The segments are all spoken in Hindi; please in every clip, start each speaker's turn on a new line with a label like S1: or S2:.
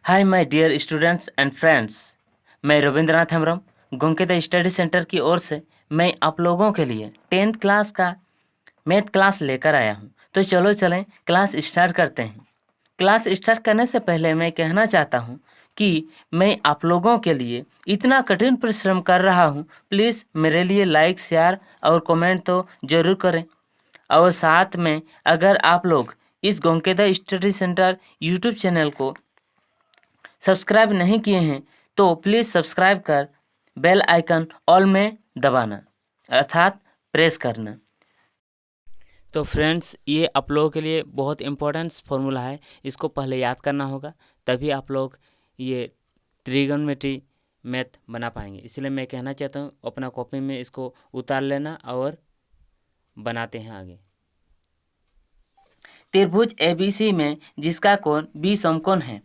S1: Hi my dear students and friends, मैं रविंद्रनाथ हेम्ब्रम गोंकेदा स्टडी सेंटर की ओर से मैं आप लोगों के लिए 10th क्लास का मैथ क्लास लेकर आया हूं। तो चलो चलें क्लास स्टार्ट करते हैं। क्लास स्टार्ट करने से पहले मैं कहना चाहता हूं कि मैं आप लोगों के लिए इतना कठिन परिश्रम कर रहा हूं। प्लीज़ मेरे लिए लाइक, शेयर और कमेंट तो ज़रूर करें। और साथ में अगर आप लोग इस गोंकेदा स्टडी सेंटर यूट्यूब चैनल को सब्सक्राइब नहीं किए हैं तो प्लीज़ सब्सक्राइब कर बेल आइकन ऑल में दबाना अर्थात प्रेस करना। तो फ्रेंड्स, ये आप लोगों के लिए बहुत इम्पोर्टेंट फॉर्मूला है, इसको पहले याद करना होगा, तभी आप लोग ये ट्रिगोनोमेट्री मैथ बना पाएंगे। इसलिए मैं कहना चाहता हूँ अपना कॉपी में इसको उतार लेना और बनाते हैं आगे। त्रिभुज ABC में जिसका कोण बी समकोण है,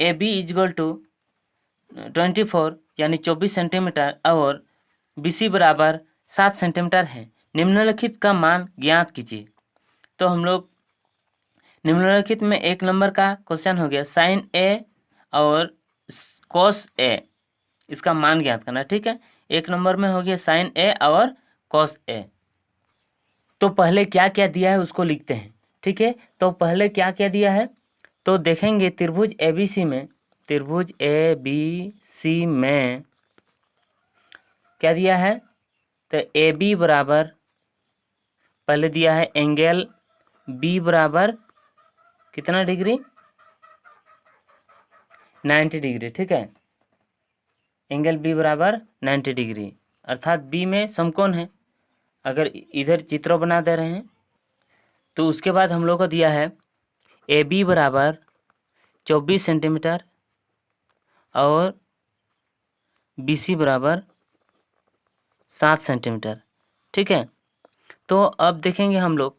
S1: AB इजगल टू 24 यानी 24 सेंटीमीटर और BC बराबर 7 सेंटीमीटर है। निम्नलिखित का मान ज्ञात कीजिए। तो हम लोग निम्नलिखित में एक नंबर का क्वेश्चन हो गया, साइन A और कॉस A, इसका मान ज्ञात करना। ठीक है, एक नंबर में हो गया साइन A और कॉस A। तो पहले क्या क्या दिया है उसको लिखते हैं। ठीक है, तो पहले क्या क्या दिया है तो देखेंगे। त्रिभुज ABC में क्या दिया है तो AB बराबर पहले दिया है एंगल B बराबर कितना डिग्री, 90 डिग्री। ठीक है, एंगल B बराबर 90 डिग्री अर्थात B में समकोण है। अगर इधर चित्र बना दे रहे हैं तो उसके बाद हम लोग को दिया है AB बराबर 24 सेंटीमीटर और BC बराबर 7 सेंटीमीटर। ठीक है, तो अब देखेंगे हम लोग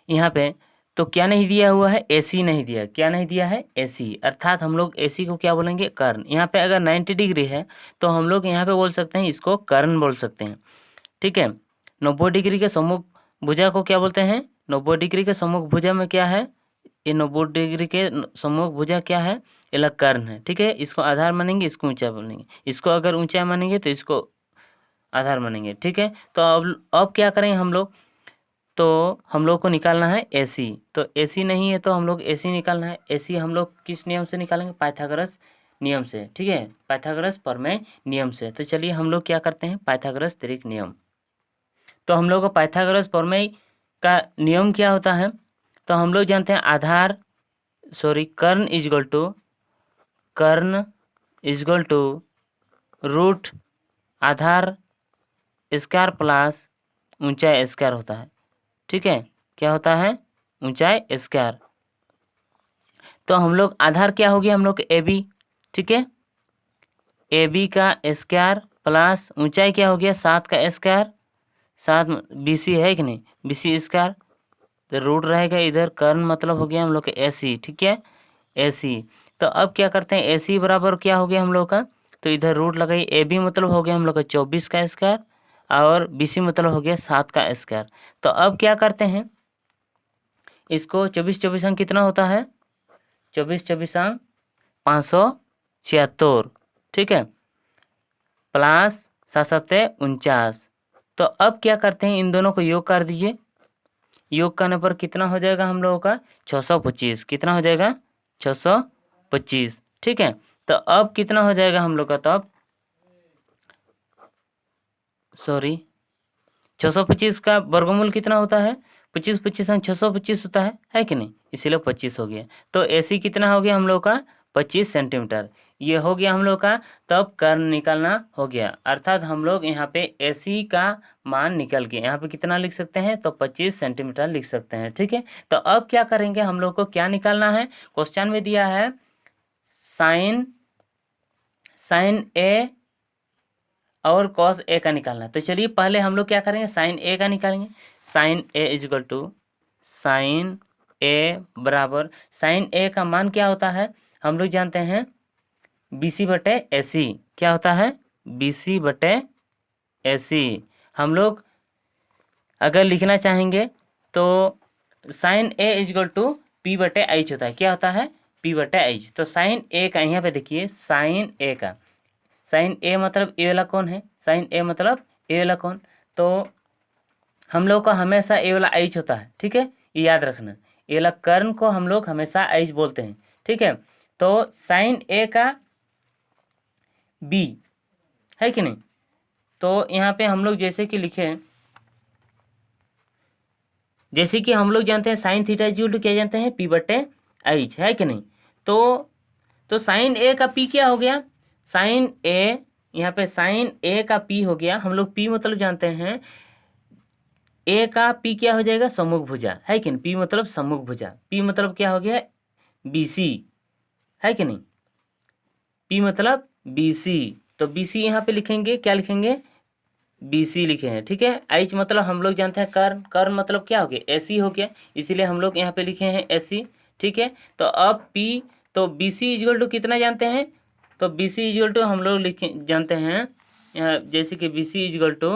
S1: यहाँ पे तो क्या नहीं दिया हुआ है, AC नहीं दिया। क्या नहीं दिया है, AC, अर्थात हम लोग AC को क्या बोलेंगे, कर्ण। यहाँ पे अगर 90 डिग्री है तो हम लोग यहाँ पे बोल सकते हैं इसको कर्ण बोल सकते हैं। ठीक है, 90 डिग्री के सम्मुख भुजा को क्या बोलते हैं, 90 डिग्री के सम्मुख भुजा में क्या है, ये 90 डिग्री के सम्मुख भुजा क्या है, ये लग कर्ण है। ठीक है, इसको आधार मानेंगे, इसको ऊंचा मानेंगे, इसको अगर ऊंचा मानेंगे तो इसको आधार मानेंगे। ठीक है, तो अब क्या करेंगे हम लोग, तो हम लोग को निकालना है AC। तो AC नहीं है तो हम लोग AC निकालना है। AC हम लोग किस नियम से निकालेंगे, पाइथागोरस नियम से। ठीक है, पाइथागोरस प्रमेय नियम से। तो चलिए हम लोग क्या करते हैं, पाइथागोरस त्रिक नियम। तो हम लोग को पाइथागोरस प्रमेय का नियम क्या होता है तो हम लोग जानते हैं कर्ण इजगल टू रूट आधार स्क्वायर प्लस ऊंचाई स्क्वायर होता है। ठीक है, क्या होता है, ऊंचाई स्क्वायर। तो हम लोग आधार क्या हो गया हम लोग AB। ठीक है, AB का स्क्वायर प्लस ऊंचाई क्या हो गया 7 का स्क्वायर, 7 BC है कि नहीं, BC स्क्वायर। तो रूट रहेगा इधर, कर्ण मतलब हो गया हम लोग का AC। ठीक है, AC। तो अब क्या करते हैं, AC बराबर क्या हो गया हम लोग का, तो इधर रूट लगाई। AB मतलब हो गया हम लोग का 24 का स्क्वायर और BC मतलब हो गया 7 का स्क्वायर। तो अब क्या करते हैं, इसको 24 अंक कितना होता है, 24 अंक 576। ठीक है, प्लस 7 तो अब क्या करते हैं, इन दोनों को योग कर दीजिए। योग करने पर कितना हो जाएगा हम लोगों का 625। कितना हो जाएगा 625। ठीक है, तो अब कितना हो जाएगा हम लोग का, तो अब 625 का वर्गमूल कितना होता है, 25 अंक 625 होता है कि नहीं, इसीलिए 25 हो गया। तो AC कितना हो गया हम लोग का 25 सेंटीमीटर, ये हो गया हम लोग का। तब कर्ण निकालना हो गया, अर्थात हम लोग यहाँ पे AC का मान निकल गया। यहाँ पे कितना लिख सकते हैं, तो 25 सेंटीमीटर लिख सकते हैं। ठीक है, तो अब क्या करेंगे, हम लोग को क्या निकालना है, क्वेश्चन में दिया है साइन A और कॉस A का निकालना है। तो चलिए पहले हम लोग क्या करेंगे, साइन A का निकालेंगे। Sine A is equal to sine A बराबर, साइन A का मान क्या होता है हम लोग जानते हैं, BC बटे AC। क्या होता है, BC बटे AC। हम लोग अगर लिखना चाहेंगे तो sine A is equal to P बटे H होता है। क्या होता है, पी बटे एच। तो साइन ए का यहाँ पे देखिए, साइन ए का, साइन ए मतलब ए वाला कौन है, साइन ए मतलब ए वाला कौन, तो हम लोग का हमेशा ए वाला एच होता है, ठीक है, ये याद रखना। ए वाला कर्ण को हम लोग हमेशा एच बोलते हैं, ठीक है। तो साइन ए का बी है कि नहीं, तो यहाँ पे हम लोग जैसे कि लिखे, जैसे कि हम लोग जानते हैं साइन थीटा इक्वल टू क्या जानते हैं, पी बटे एच, है कि नहीं। तो साइन ए का पी क्या हो गया, साइन ए, यहाँ पे साइन ए का पी हो गया, हम लोग पी मतलब जानते हैं, ए का पी क्या हो जाएगा, सम्मुख भुजा, है कि नहीं, पी मतलब सम्मुख भुजा, पी मतलब क्या हो गया, बी सी, है कि नहीं, पी मतलब बी सी। तो बी सी यहाँ पे लिखेंगे, क्या लिखेंगे, बी सी लिखे हैं, ठीक है। एच मतलब हम लोग जानते हैं कर्ण, कर्ण मतलब क्या हो गया, ए सी हो गया, इसीलिए हम लोग यहाँ पे लिखे हैं ए सी, ठीक है। तो अब पी, तो बी सी इक्वल टू कितना जानते हैं, तो बी सी इक्वल टू हम लोग लिखे जानते हैं, जैसे कि बी सी इक्वल टू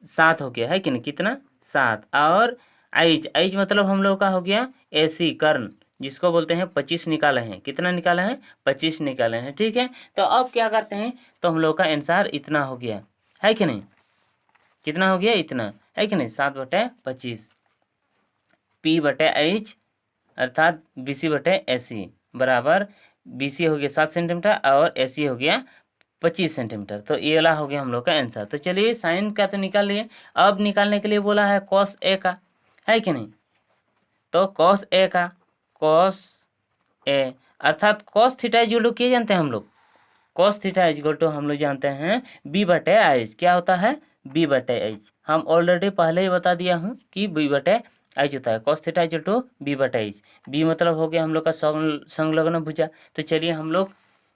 S1: 7 हो गया, है कि नहीं, कितना 7, और एच, एच मतलब हम लोग का हो गया ए सी कर्ण, जिसको बोलते हैं 25 निकाले हैं, कितना निकाले हैं, 25 निकाले हैं, ठीक है। तो अब क्या करते हैं, तो हम लोग का आंसर इतना हो गया, है कि नहीं, कितना हो गया, इतना, है कि नहीं, 7/25 पी बटे एच अर्थात बी सी बटे ए सी बराबर, बी सी हो गया 7 सेंटीमीटर और ए सी हो गया 25 सेंटीमीटर। तो ये वाला हो गया हम लोग का आंसर। तो चलिए साइन का तो निकाल लिए, अब निकालने के लिए बोला है कॉस ए का, है कि नहीं, तो कॉस ए का, कॉस ए अर्थात कॉस थीटा इक्वल टू क्या जानते हैं हम लोग, कॉस थीटा इक्वल टू हम लोग जानते हैं बी बटे एच, क्या होता है, बी बटे एच। हम ऑलरेडी पहले ही बता दिया हूँ कि बी बटे एच होता है, cos theta equal to B बटे एच। बी मतलब हो गया हम लोग का संलग्न भुजा। तो चलिए हम लोग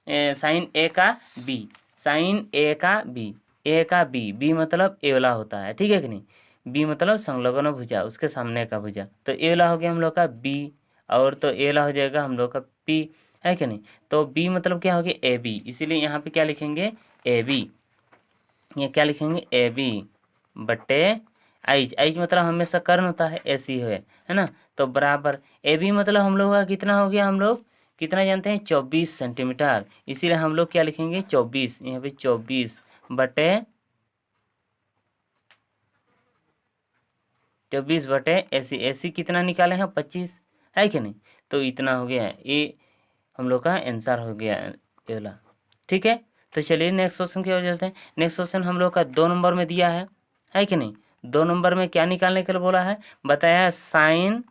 S1: साइन ए का बी, साइन ए का बी, ए का बी, बी मतलब ए वाला होता है, ठीक है कि नहीं, बी मतलब संलग्न भुजा, उसके सामने का भुजा। तो ए वाला हो गया हम लोग का बी, और तो ए वाला हो जाएगा हम लोग का पी, है कि नहीं। तो बी मतलब क्या हो गया, ए बी, इसीलिए यहाँ पे क्या लिखेंगे, ए बी, ये क्या लिखेंगे, ए बी बटे एच, एच मतलब हमेशा कर्ण होता है, ए सी है ना। तो बराबर ए बी मतलब हम लोग का कितना हो गया, हम लोग कितना जानते हैं, 24 सेंटीमीटर, इसीलिए हम लोग क्या लिखेंगे, 24, यहाँ पे 24 बटे 24 बटे ए सी कितना निकाले हैं, 25, है कि नहीं। तो इतना हो गया, ये हम लोग का आंसर हो गया ये वाला, ठीक है। तो चलिए नेक्स्ट क्वेश्चन की ओर चलते हैं। नेक्स्ट क्वेश्चन हम लोग का 2 नंबर में दिया है कि नहीं। 2 नंबर में क्या निकालने के लिए बोला है, बताया है साइन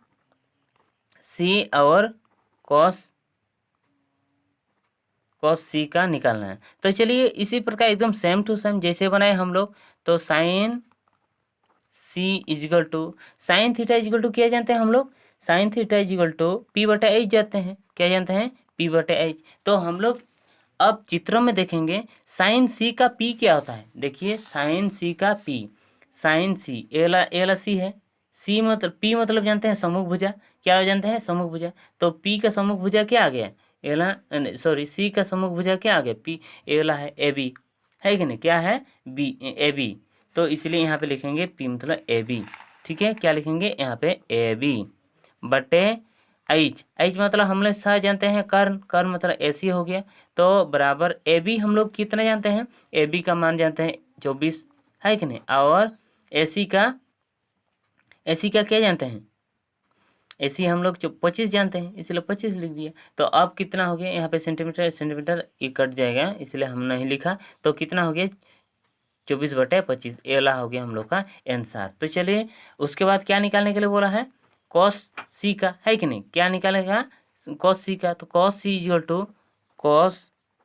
S1: सी और कॉस सी का निकालना है। तो चलिए इसी प्रकार एकदम सेम टू सेम जैसे बनाए हम लोग, तो sine C is equal to sine theta is equal to क्या जानते हैं हम लोग, sine theta is equal to P बटा एच जानते हैं, क्या जानते हैं, पी बटे एच। तो हम लोग अब चित्रों में देखेंगे साइन सी का पी क्या होता है, देखिए साइन सी का पी, साइन सी एला सी है, सी मतलब पी मतलब जानते हैं सम्मुख भुजा, क्या जानते हैं, सम्मुख भुजा। तो पी का सम्मुख भुजा क्या आ गया, एला, सॉरी सी का सम्मुख भुजा क्या आ गया, पी, एला है ए बी, है कि नहीं, क्या है, बी, ए बी। तो इसलिए यहाँ पे लिखेंगे पी मतलब ए बी, ठीक है, क्या लिखेंगे यहाँ पे ए बी बटे एच, एच मतलब हम लोग सा जानते हैं कर्ण, कर्ण मतलब ए सी हो गया। तो बराबर ए बी हम लोग कितना जानते हैं, ए बी का मान जानते हैं 24, है कि नहीं, और ए सी का क्या जानते हैं, ए सी हम लोग 25 जानते हैं, इसलिए 25 लिख दिया। तो अब कितना हो गया, यहाँ पे सेंटीमीटर सेंटीमीटर ये कट जाएगा, इसलिए हम नहीं लिखा। तो कितना हो गया, 24/25, ये वाला हो गया हम लोग का आंसर। तो चलिए उसके बाद क्या निकालने के लिए बोला है, कॉस सी का, है कि नहीं, क्या निकालेगा, कॉस सी का। तो cos C equal to cos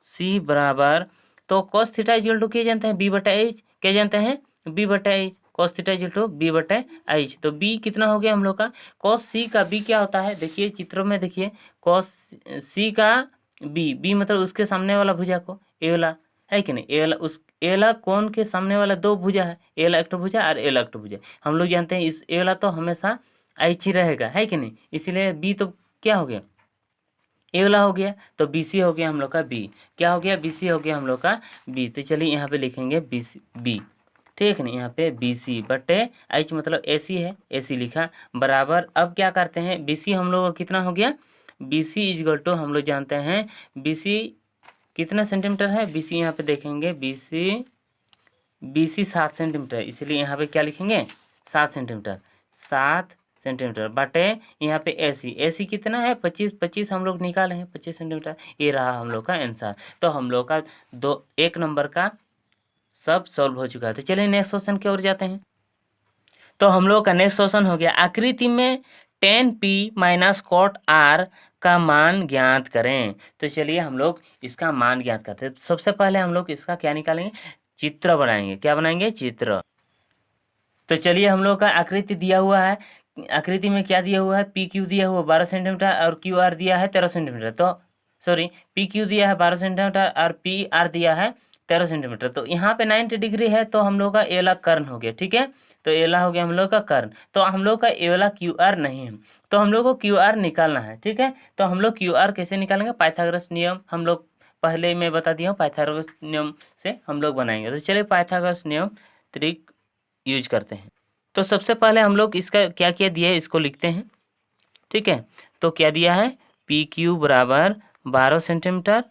S1: C बराबर, तो कॉस थीटा इक्वल टू क्या जानते हैं, बी बटा एच, क्या जानते हैं, बी बटा H, cos theta equal to B बटा एच। तो बी कितना हो गया हम लोग का, कॉस सी का बी क्या होता है, देखिए चित्रों में देखिए, कॉस सी का बी, बी मतलब उसके सामने वाला भुजा को, ए वाला, है कि नहीं, ए वाला उस ए वाला कोण के सामने वाला 2 भुजा है, ए वाला एक भुजा और ए वाला एक भुजा। हम लोग जानते हैं इस ए वाला तो हमेशा एच ही रहेगा, है कि नहीं, इसलिए बी तो क्या हो गया, ए वाला हो गया। तो बी सी हो गया हम लोग का बी, क्या हो गया, बी सी हो गया हम लोग का बी। तो चलिए यहाँ पे लिखेंगे बी सी बी, ठीक है ना, यहाँ पे बी सी बटे एच मतलब ए सी है, ए सी लिखा बराबर। अब क्या करते हैं, बी सी हम लोग का कितना हो गया, बी सी इजगल टू हम लोग जानते हैं बी सी कितना सेंटीमीटर है, बी सी यहाँ पे देखेंगे बी सी 7 सेंटीमीटर, इसलिए यहाँ पे क्या लिखेंगे 7 सेंटीमीटर, 7 सेंटीमीटर बटे यहाँ पे ए सी कितना है 25 हम लोग निकाले हैं 25 सेंटीमीटर, ये रहा हम लोग का आंसर। तो हम लोग का एक नंबर का सब सॉल्व हो चुका है। तो चलिए नेक्स्ट क्वेश्चन की ओर जाते हैं। तो हम लोग का नेक्स्ट क्वेश्चन हो गया आकृति में tan p minus cot r का मान ज्ञात करें। तो चलिए हम लोग इसका मान ज्ञात करते हैं। सबसे पहले हम लोग इसका क्या निकालेंगे, चित्र बनाएंगे। क्या बनाएंगे, चित्र। तो चलिए हम लोग का आकृति दिया हुआ है, आकृति में क्या दिया हुआ है, पी क्यू दिया हुआ 12 सेंटीमीटर और क्यू आर दिया है 13 सेंटीमीटर। तो सॉरी, पी क्यू दिया है 12 सेंटीमीटर और पी आर दिया है 13 सेंटीमीटर। तो यहाँ पे 90 डिग्री है, तो हम लोग का ए वाला कर्ण हो गया। ठीक है, तो ए वाला हो गया हम लोग का कर्ण। तो हम लोग का ए वाला क्यू आर नहीं है, तो हम लोग को क्यू आर निकालना है। ठीक है, तो हम लोग क्यू आर कैसे निकालेंगे, पाइथागोरस नियम हम लोग पहले मैं बता दिया हूँ, पाइथागोरस नियम से हम लोग बनाएंगे। तो चलिए पाइथागोरस नियम त्रिक यूज करते हैं। तो सबसे पहले हम लोग इसका क्या क्या दिया है इसको लिखते हैं। ठीक है, तो क्या दिया है, पी क्यू बराबर 12 सेंटीमीटर।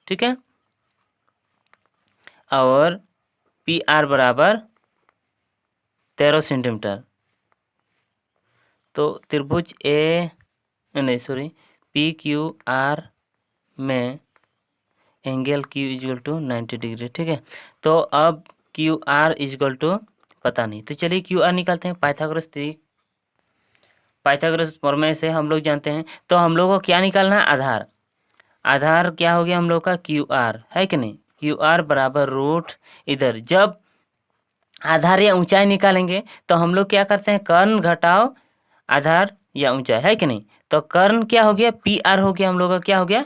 S1: ठीक है, और पी आर बराबर 13 सेंटीमीटर। तो त्रिभुज ए नहीं सॉरी पी क्यू आर में angle Q equal to 90 degree. ठीक है, तो अब क्यू आर इजल टू पता नहीं, तो चलिए क्यू आर निकालते हैं। पाइथागोरस प्रमेय से हम लोग जानते हैं। तो हम लोग को क्या निकालना है, आधार। आधार क्या हो गया हम लोग का, क्यू आर है कि नहीं, क्यू आर बराबर रूट, इधर जब आधार या ऊंचाई निकालेंगे तो हम लोग क्या करते हैं, कर्ण घटाओ आधार या ऊंचाई, है कि नहीं। तो कर्ण क्या हो गया, पी आर हो गया हम लोग का, क्या हो गया,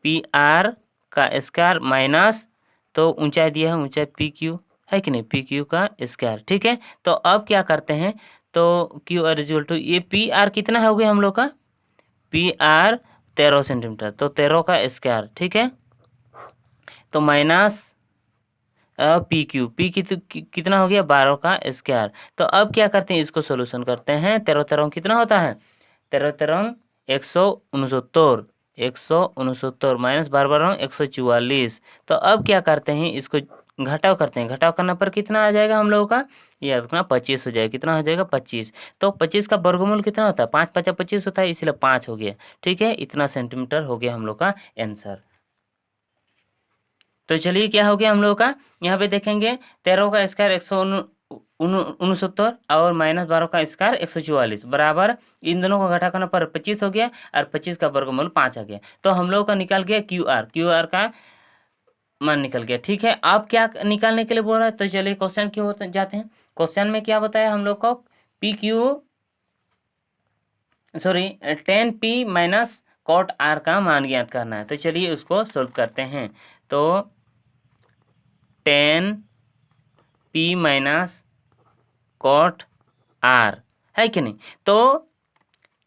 S1: पी आर का स्क्वायर माइनस, तो ऊंचाई दिया है ऊंचाई पी क्यू, है कि नहीं, पी क्यू का स्क्वायर। ठीक है, तो अब क्या करते हैं, तो क्यू आर इक्वल टू ये पी आर कितना हो गया हम लोग का, पी आर 13 सेंटीमीटर, तो 13 का स्क्वायर। ठीक है, तो माइनस कितना हो गया, 12 का स्क्वायर। तो अब क्या करते हैं, इसको सोल्यूशन करते हैं। 13 कितना होता है, 13 169 माइनस 12 144। तो अब क्या करते हैं, इसको घटाव करते हैं। घटाव करने पर कितना आ जाएगा हम लोगों का, ये रखना 25 हो जाएगा। कितना हो जाएगा, 25। तो 25 का वर्गमूल कितना होता है, 5 × 5 = 25 होता है, इसलिए 5 हो गया। ठीक है, इतना सेंटीमीटर हो गया हम लोग का आंसर। तो चलिए क्या हो गया हम लोग का, यहाँ पे देखेंगे 13 का स्क्वायर 169 और माइनस 12 का स्क्वायर 144 बराबर, इन दोनों को घटा करने पर 25 हो गया और 25 का वर्गमूल 5 आ गया। तो हम लोग का निकल गया क्यू आर का मान निकल गया। ठीक है, आप क्या निकालने के लिए बोल रहे हैं, तो चलिए क्वेश्चन की ओर जाते हैं। क्वेश्चन में क्या बताया हम लोग को, tan p minus cot r का मान ज्ञात करना है। तो चलिए उसको सोल्व करते हैं। तो tan p minus cot r है कि नहीं, तो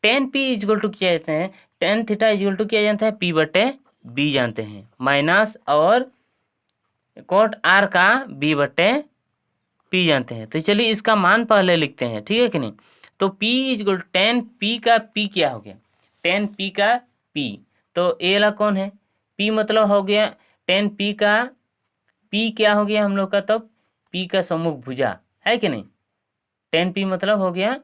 S1: tan p इजल टू क्या जानते हैं, tan थीटा इजल टू क्या जानते हैं, p/b जानते हैं, माइनस और कॉट r का b/p जानते हैं। तो चलिए इसका मान पहले लिखते हैं, ठीक है कि नहीं। तो p इजल tan p का p क्या हो गया, tan p का p, तो ए वाला कौन है, p मतलब हो गया tan p का p क्या हो गया हम लोग का, तब p का सम्मुख भुजा, है कि नहीं। tan p मतलब हो गया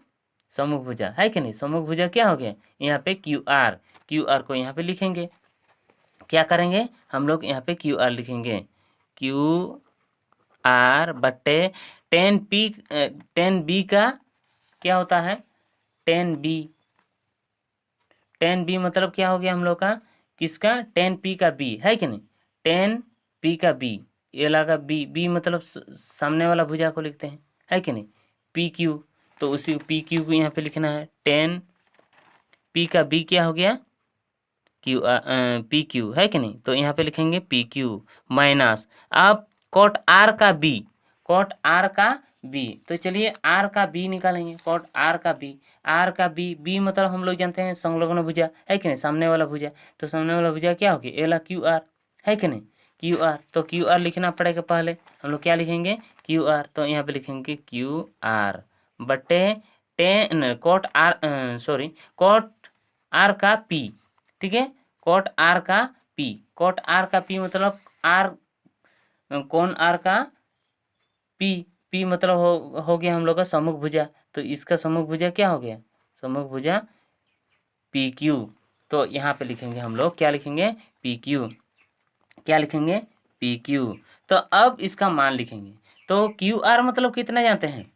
S1: सम्मुख भुजा, है कि नहीं। सम्मुख भुजा क्या हो गया, यहाँ पे क्यू आर को यहाँ पे लिखेंगे। क्या करेंगे हम लोग, यहाँ पे क्यू आर लिखेंगे, क्यू आर बट्टे tan b का क्या होता है, tan b मतलब क्या हो गया हम लोग का, किसका, tan p का b, है कि नहीं। tan p का b, ये लगा b मतलब सामने वाला भुजा को लिखते हैं, है कि नहीं। पी क्यू, तो उसी पी क्यू को यहाँ पे लिखना है। tan p का b क्या हो गया, पी क्यू, है कि नहीं। तो यहाँ पे लिखेंगे पी क्यू माइनस, अब कॉट आर का बी, तो चलिए आर का बी निकालेंगे। कॉट आर का बी मतलब हम लोग जानते हैं संलग्न भुजा, है कि नहीं, सामने वाला भुजा। तो सामने वाला भुजा क्या हो गया, ए वाला क्यू आर, है कि नहीं, क्यू आर। तो क्यू आर लिखना पड़ेगा, पहले हम लोग क्या लिखेंगे, क्यू आर। तो यहाँ पे लिखेंगे क्यू आर बटे कॉट आर का पी, ठीक है, कॉट आर का पी, कॉट आर का पी मतलब आर, कौन आर का पी, पी मतलब हो गया हम लोग का सम्मुख भुजा, तो इसका सम्मुख भुजा क्या हो गया, सम्मुख भुजा पी क्यू। तो यहाँ पे लिखेंगे हम लोग, क्या लिखेंगे, पी क्यू, क्या लिखेंगे, पी क्यू। तो अब इसका मान लिखेंगे, तो क्यू आर मतलब कितना जानते हैं,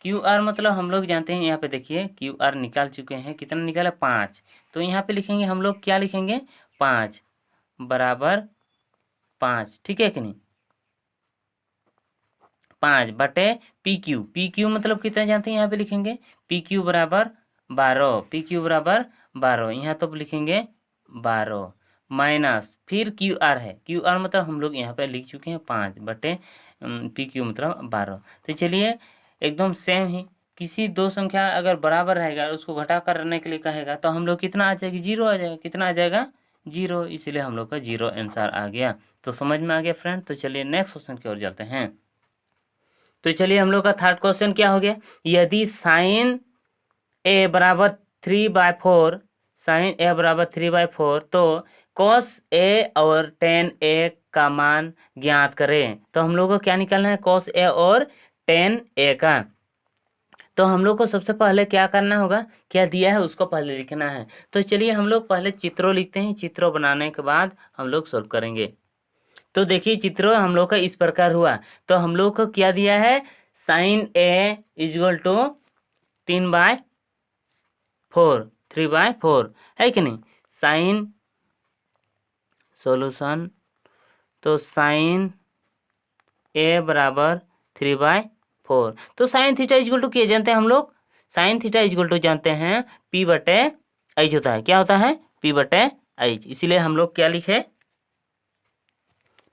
S1: क्यू आर मतलब हम लोग जानते हैं, यहाँ पे देखिए क्यू आर निकाल चुके हैं, कितना निकाला 5, तो यहाँ पे लिखेंगे हम लोग, क्या लिखेंगे, 5 बराबर 5, ठीक है कि नहीं, 5 बटे पी क्यू, पी क्यू मतलब कितना जानते हैं, यहाँ पे लिखेंगे पी क्यू बराबर 12, पी क्यू बराबर 12, यहाँ तो लिखेंगे 12 माइनस, फिर क्यू आर है, क्यू आर मतलब हम लोग यहाँ पे लिख चुके हैं 5 बटे पी क्यू मतलब 12। तो चलिए एकदम सेम ही, किसी दो संख्या अगर बराबर रहेगा उसको घटा करने के लिए कहेगा तो हम लोग कितना आ जाएगी, 0 आ जाएगा, कितना आ जाएगा 0, इसलिए हम लोग का 0 आंसर आ गया। तो समझ में आ गया फ्रेंड। तो चलिए नेक्स्ट क्वेश्चन की ओर जाते हैं। तो चलिए हम लोग का थर्ड क्वेश्चन क्या हो गया, यदि साइन ए बराबर 3/4, साइन ए बराबर 3/4 तो कॉस ए और टेन ए का मान ज्ञात करें। तो हम लोग को क्या निकालना है, कॉस ए और टेन ए का। तो हम लोग को सबसे पहले क्या करना होगा, क्या दिया है उसको पहले लिखना है। तो चलिए हम लोग पहले चित्रों लिखते हैं, चित्रों बनाने के बाद हम लोग सोल्व करेंगे। तो देखिए चित्र हम लोग का इस प्रकार हुआ। तो हम लोग को क्या दिया है, साइन ए इजल टू 3/4, 3/4 है कि नहीं, साइन सॉल्यूशन, तो साइन ए बराबर 3/4, तो साइन थीटा इजल टू क्या जानते हैं हम लोग, साइन थीटा इजल टू जानते हैं पी बटे एच होता है, क्या होता है, पी बटे एच, इसीलिए हम लोग क्या लिखे,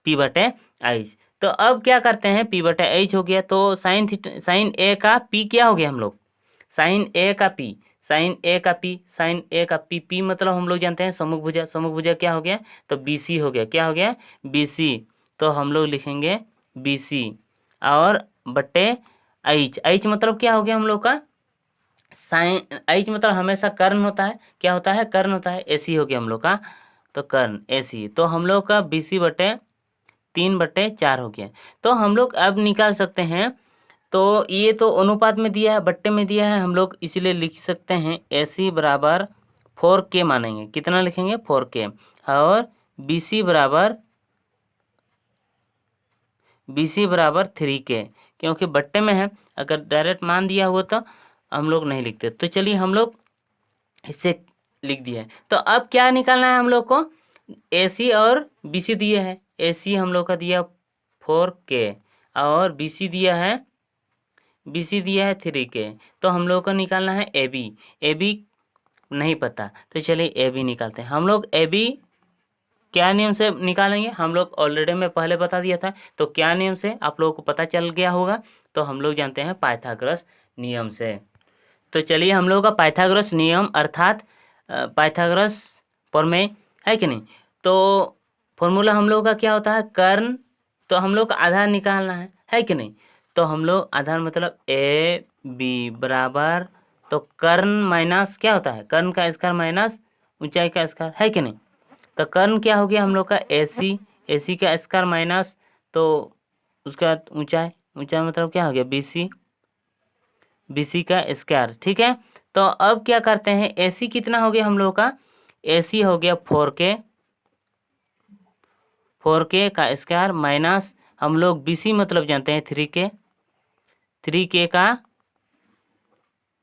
S1: पी बटे एच। तो अब क्या करते हैं, पी बटे एच हो गया, तो साइन थीटा, साइन ए का पी क्या हो गया हम लोग, साइन ए का पी, साइन ए का पी, साइन ए का पी, पी मतलब हम लोग जानते हैं सम्मुख भुजा, सम्मुख भुजा क्या हो गया, तो बी सी हो गया, क्या हो गया, बी सी। तो हम लोग लिखेंगे बी सी और बटे एच, एच मतलब क्या हो गया हम लोग का, साइन, एच मतलब हमेशा कर्ण होता है, क्या होता है, कर्ण होता है, ए सी हो गया हम लोग का, तो कर्ण ए सी, तो हम लोग का बी सी बटे 3/4 हो गया। तो हम लोग अब निकाल सकते हैं, तो ये तो अनुपात में दिया है, बट्टे में दिया है, हम लोग इसीलिए लिख सकते हैं ए सी बराबर 4K मानेंगे, कितना लिखेंगे 4K, और बी सी बराबर 3K, क्योंकि बट्टे में है, अगर डायरेक्ट मान दिया हुआ तो हम लोग नहीं लिखते। तो चलिए हम लोग इससे लिख दिया है। तो अब क्या निकालना है हम लोग को, ए सी और बी सी दिया है, ए सी हम लोग का दिया 4K और बी सी दिया है, बी सी दिया है 3K, तो हम लोग को निकालना है ए बी, ए बी नहीं पता, तो चलिए ए बी निकालते हैं। हम लोग ए बी क्या नियम से निकालेंगे, हम लोग ऑलरेडी मैं पहले बता दिया था, तो क्या नियम से आप लोगों को पता चल गया होगा, तो हम लोग जानते हैं पाइथागोरस नियम से। तो चलिए हम लोग का पाइथागोरस नियम अर्थात पाइथागोरस प्रमेय है कि नहीं, तो फॉर्मूला हम लोग का क्या होता है, कर्ण, तो हम लोग का आधार निकालना है कि नहीं, तो हम लोग आधार मतलब ए बी बराबर, तो कर्ण माइनस क्या होता है, कर्ण का स्क्वायर माइनस ऊंचाई का स्क्वायर है कि नहीं, तो कर्ण क्या हो गया हम लोग का ए सी का स्क्वायर माइनस, तो उसका ऊंचाई, ऊंचाई मतलब क्या हो गया बी सी का स्क्वायर, ठीक है। तो अब क्या करते हैं, ए सी कितना हो गया हम लोग का, ए सी हो गया 4K, 4K का स्क्वायर माइनस हम लोग बी सी मतलब जानते हैं 3K का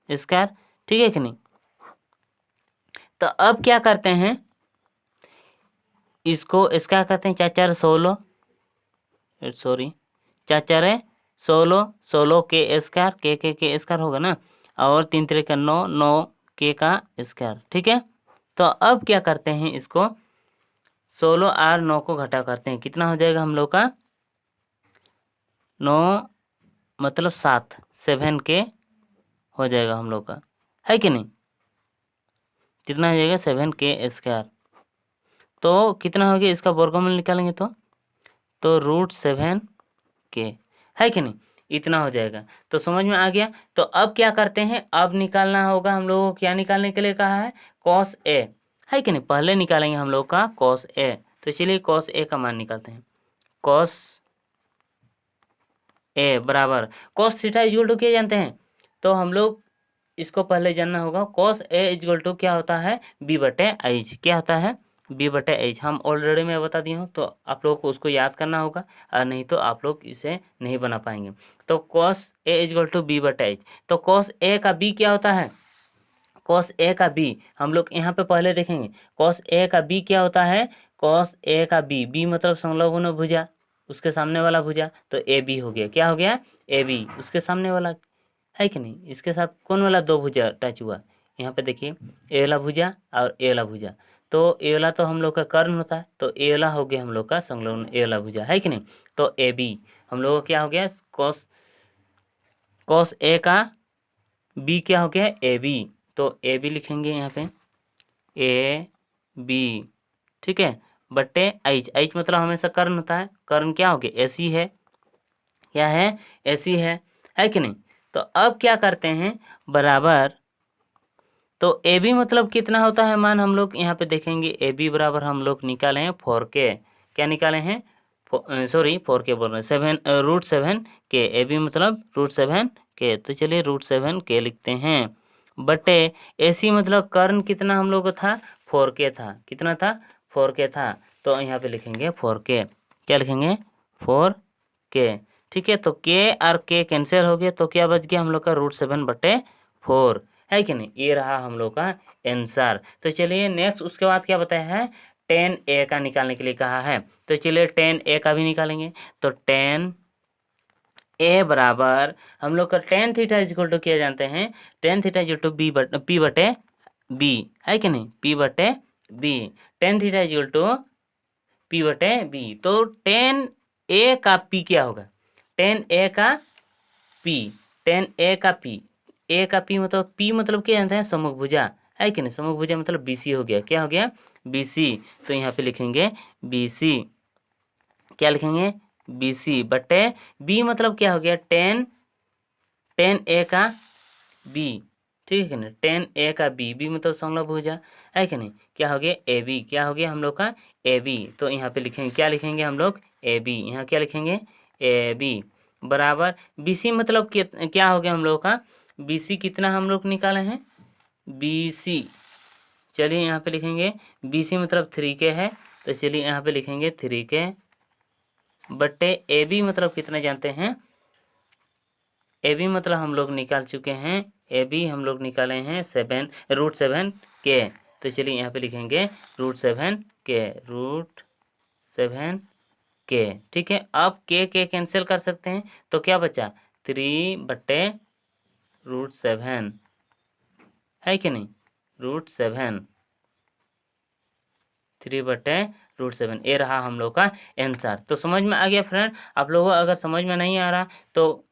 S1: स्क्वायर, ठीक है कि नहीं। तो अब क्या करते हैं, इसको इसका करते हैं 4×4 16, सॉरी 4×4 16 के स्क्वायर, के स्क्वायर होगा ना, और 3×3 9 के का स्क्वायर, ठीक है। तो अब क्या करते हैं, इसको 16 और 9 को घटा करते हैं, कितना हो जाएगा हम लोग का, 9 मतलब 7 हो जाएगा हम लोग का, है कि नहीं, कितना हो जाएगा 7K स्क्वायर। तो कितना हो गया, इसका वर्गमूल निकालेंगे तो √7K है कि नहीं, इतना हो जाएगा। तो समझ में आ गया। तो अब क्या करते हैं, अब निकालना होगा हम लोगों को, क्या निकालने के लिए कहा है, कॉस ए, है कि नहीं। पहले निकालेंगे हम लोग का कॉस ए। तो चलिए कॉस ए का मान निकालते हैं। कॉस ए बराबर कॉस थीटा इक्वल टू क्या जानते हैं, तो हम लोग इसको पहले जानना होगा। कॉस ए इक्वल टू क्या होता है, बी बटे एच। क्या होता है, बी बटे एच। हम ऑलरेडी मैं बता दी हूँ, तो आप लोगों को उसको याद करना होगा, और नहीं तो आप लोग इसे नहीं बना पाएंगे। तो cos A equal to B बटे एच। तो कॉस ए का बी क्या होता है, कॉस ए का बी हम लोग यहाँ पे पहले देखेंगे। कॉस ए का बी क्या होता है, कॉस ए का बी, बी मतलब संलग्न भुजा, उसके सामने वाला भुजा, तो ए बी हो गया। क्या हो गया, ए बी, उसके सामने वाला, है कि नहीं। इसके साथ कौन वाला दो भुजा टच हुआ, यहाँ पे देखिए, ए वाला भुजा और ए वाला भुजा। तो ए वाला तो हम लोग का कर्ण होता है, तो ए वाला हो गया हम लोग का संलग्न ए वाला भुजा, है कि नहीं। तो ए बी हम लोग का क्या हो गया, कॉस कॉस ए का बी क्या हो गया, ए बी। तो ए बी लिखेंगे यहाँ पे, ए बी, ठीक है, बट्टे एच। एच मतलब हमेशा कर्ण होता है, कर्ण क्या हो गया, ऐसी है, क्या है, ऐसी है कि नहीं। तो अब क्या करते हैं, बराबर, तो ए बी मतलब कितना होता है मान, हम लोग यहाँ पे देखेंगे। ए बी बराबर हम लोग निकाले हैं 4K। क्या निकाले हैं, सॉरी 4K बोल रहे हैं, 7 √7K। ए बी मतलब √7K। तो चलिए √7K लिखते हैं, बटे ए सी मतलब कर्ण कितना हम लोग को था, 4K था। कितना था, 4K था। तो यहाँ पे लिखेंगे 4K। क्या लिखेंगे, 4K, ठीक है। तो K और K कैंसिल हो गया, तो क्या बच गया हम लोग का √7/4, है कि नहीं। ये रहा हम लोग का आंसर। तो चलिए नेक्स्ट, उसके बाद क्या बताया है, tan A का निकालने के लिए कहा है। तो चलिए tan A का भी निकालेंगे। तो tan A बराबर हम लोग का tan थीटा इक्वल टू क्या जानते हैं, tan theta equal to P बटे B, है कि नहीं, P बटे B। tan theta equal to P बटे B। तो tan A का P क्या होगा, tan A का P, tan A का P, ए का पी मतलब, पी मतलब क्या जानते हैं, समभुजा, है कि नहीं। समभुजा मतलब BC हो गया। क्या हो गया, BC। तो यहाँ पे लिखेंगे BC। क्या लिखेंगे, BC बटे B मतलब क्या हो गया, tan A का B, ठीक है ना। tan A का B, B मतलब समभुजा, है कि नहीं। क्या हो गया, AB। क्या हो गया हम लोग का, AB। तो यहाँ पे लिखेंगे, क्या लिखेंगे हम लोग, AB। यहाँ क्या लिखेंगे, AB बराबर BC मतलब क्या हो गया हम लोग का, BC कितना हम लोग निकाले हैं, BC। चलिए यहाँ पे लिखेंगे BC मतलब 3K है। तो चलिए यहाँ पे लिखेंगे 3K बट्टे AB मतलब कितना जानते हैं, AB मतलब हम लोग निकाल चुके हैं, AB हम लोग निकाले हैं √7K। तो चलिए यहाँ पे लिखेंगे √7K, √7K, ठीक है। अब K कैंसिल कर सकते हैं, तो क्या बचा, 3/√7, है कि नहीं, √7, 3/√7। ये रहा हम लोग का आंसर। तो समझ में आ गया फ्रेंड। आप लोगों को अगर समझ में नहीं आ रहा तो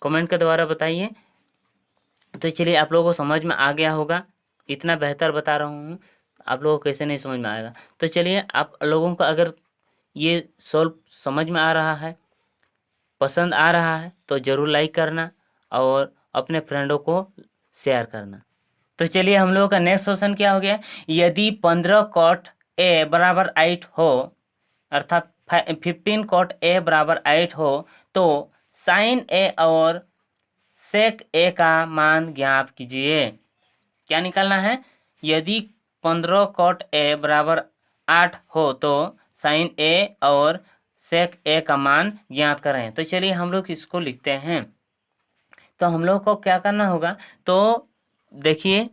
S1: कमेंट के द्वारा बताइए। तो चलिए आप लोगों को समझ में आ गया होगा, इतना बेहतर बता रहा हूँ, आप लोगों को कैसे नहीं समझ में आएगा। तो चलिए आप लोगों को अगर ये सॉल्व समझ में आ रहा है, पसंद आ रहा है, तो ज़रूर लाइक करना और अपने फ्रेंडों को शेयर करना। तो चलिए हम लोगों का नेक्स्ट क्वेश्चन क्या हो गया, यदि 15 cot A बराबर 8 हो, अर्थात 15 cot A बराबर 8 हो, तो sin A और sec A का मान ज्ञात कीजिए। क्या निकालना है, यदि 15 cot A बराबर 8 हो तो sin A और sec A का मान ज्ञात करें। तो चलिए हम लोग इसको लिखते हैं। तो हम लोग को क्या करना होगा, तो देखिए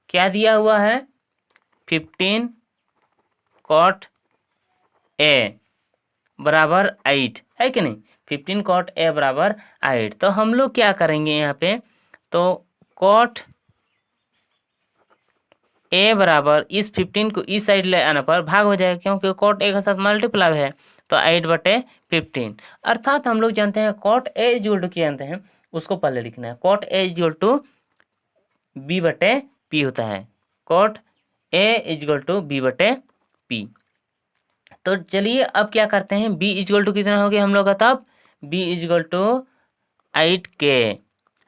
S1: क्या दिया हुआ है, 15 cot A बराबर 8, है कि नहीं। 15 cot A बराबर 8। तो हम लोग क्या करेंगे यहाँ पे, तो cot A बराबर इस 15 को इस साइड ले आने पर भाग हो जाएगा, क्योंकि cot A के साथ मल्टीप्लाई है। तो 8/15, अर्थात हम लोग जानते हैं cot A इक्वल टू क्या जानते हैं, उसको पहले लिखना है। cot A equal to B/P होता है। cot A equal to B/P। तो चलिए अब क्या करते हैं, B इक्वल टू कितना हो गया हम लोग का, तब बी इजगल टू 8K,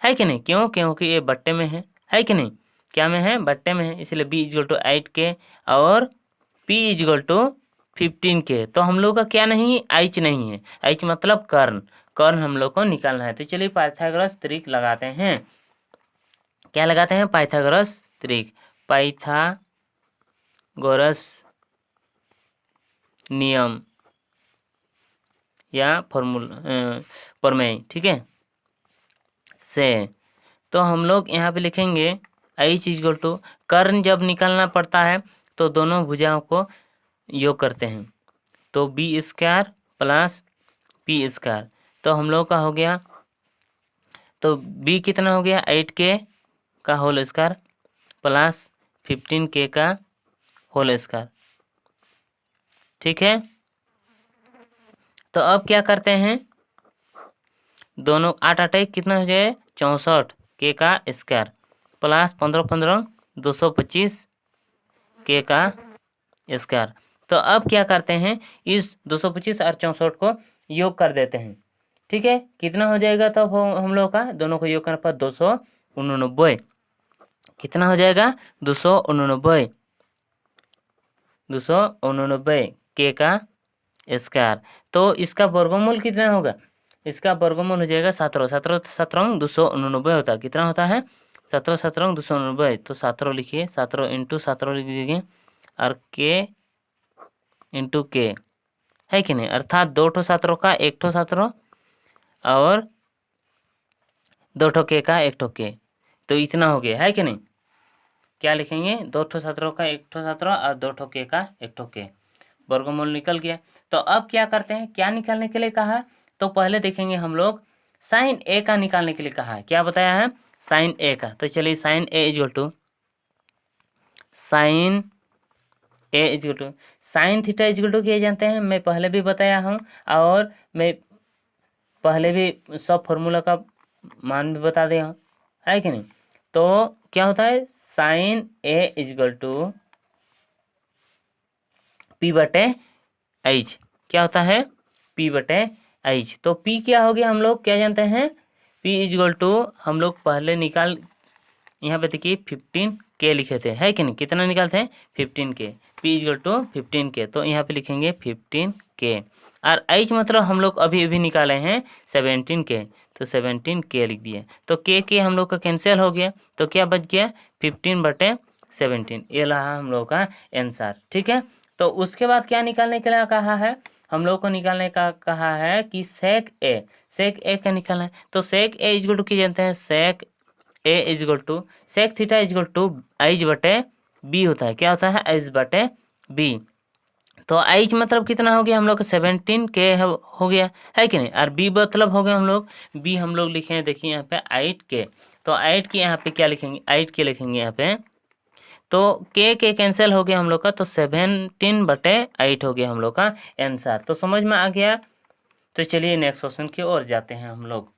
S1: है कि नहीं? क्यों? क्योंकि ये बट्टे में है कि नहीं? क्या में है? बट्टे में है, इसलिए बी इजगल टू 8K और पी इजगल टू 15K। तो हम लोग का क्या नहीं, एच नहीं है, एच मतलब कर्ण, कर्ण हम लोग को निकालना है। तो चलिए पाइथागोरस त्रिक लगाते हैं। क्या लगाते हैं? पाइथागोरस त्रिक, पाइथागोरस नियम या प्रमेय, ठीक है, से। तो हम लोग यहाँ पे लिखेंगे एच इजगल टू, कर्ण जब निकालना पड़ता है तो दोनों भुजाओं को योग करते हैं, तो B square plus P square. तो हम लोग का हो गया, तो बी कितना हो गया? 8K का होल स्क्वायर प्लस 15K का होल स्क्वायर, ठीक है। तो अब क्या करते हैं, दोनों 8 8 कितना हो जाए? 64K का स्क्वायर प्लस 15 15 225K का स्क्वायर। तो अब क्या करते हैं, इस 225 और 64 को योग कर देते हैं, ठीक है। कितना हो जाएगा तब हम लोग का? दोनों को योग करने पर 289। कितना हो जाएगा? 289, 289K का स्क्वायर। तो इसका वर्गमूल कितना होगा? इसका वर्गमूल हो जाएगा 17, 17 17 289 होता है। कितना होता है? 17 17 289। तो 17 लिखिए, 17 इंटू 17 लिख दीजिए, और K इंटू K, है कि नहीं? अर्थात 2 ठो 17 का 1 ठो 17 और 2 ठो K का 1 ठो K, तो इतना हो गया, है कि नहीं? क्या लिखेंगे? 2 ठो 17 का 1 ठो 17 और 2 ठो K का 1 ठो K, वर्गमूल निकल गया। तो अब क्या करते हैं, क्या निकालने के लिए कहा है? तो पहले देखेंगे हम लोग साइन ए का निकालने के लिए कहा है। क्या बताया है? साइन ए का। तो चलिए sine A equal to, sine A equal to sine theta equal to किए जानते हैं, मैं पहले भी बताया हूँ, और मैं पहले भी सब फॉर्मूला का मान भी बता दिया हूँ, है कि नहीं? तो क्या होता है, sine A equal to P बटे एच। क्या होता है? पी बटे एच। तो पी क्या हो गया, हम लोग क्या जानते हैं? पी इजगल टू हम लोग पहले निकाल, यहाँ पे देखिए 15K लिखे थे, है कि नहीं? कितना निकालते हैं? 15K। P is equal to 15K, तो यहाँ पे लिखेंगे 15K। और एच मतलब हम लोग अभी अभी निकाले हैं 17K, तो 17K लिख दिए। तो के हम लोग का कैंसिल हो गया, तो क्या बच गया? 15/17। ये रहा हम लोग का आंसर, ठीक है। तो उसके बाद क्या निकालने के लिए कहा है? हम लोग को निकालने का कहा है कि सेक ए का निकालना है। तो सेक ए इजगल टू की जानते हैं, sec A is equal to sec theta is equal to H बटे बी होता है। क्या होता है? एच बटे बी। तो एच मतलब कितना हो गया हम लोग का? 17K हो गया, है कि नहीं? और बी मतलब हो गया हम लोग, बी हम लोग लिखे हैं, देखिए यहाँ पे 8K। तो 8K यहाँ पे क्या लिखेंगे? 8K लिखेंगे यहाँ पे। तो के कैंसिल हो गया हम लोग का, तो 17/8 हो गया हम लोग का आंसर। तो समझ में आ गया। तो चलिए नेक्स्ट क्वेश्चन की ओर जाते हैं हम लोग।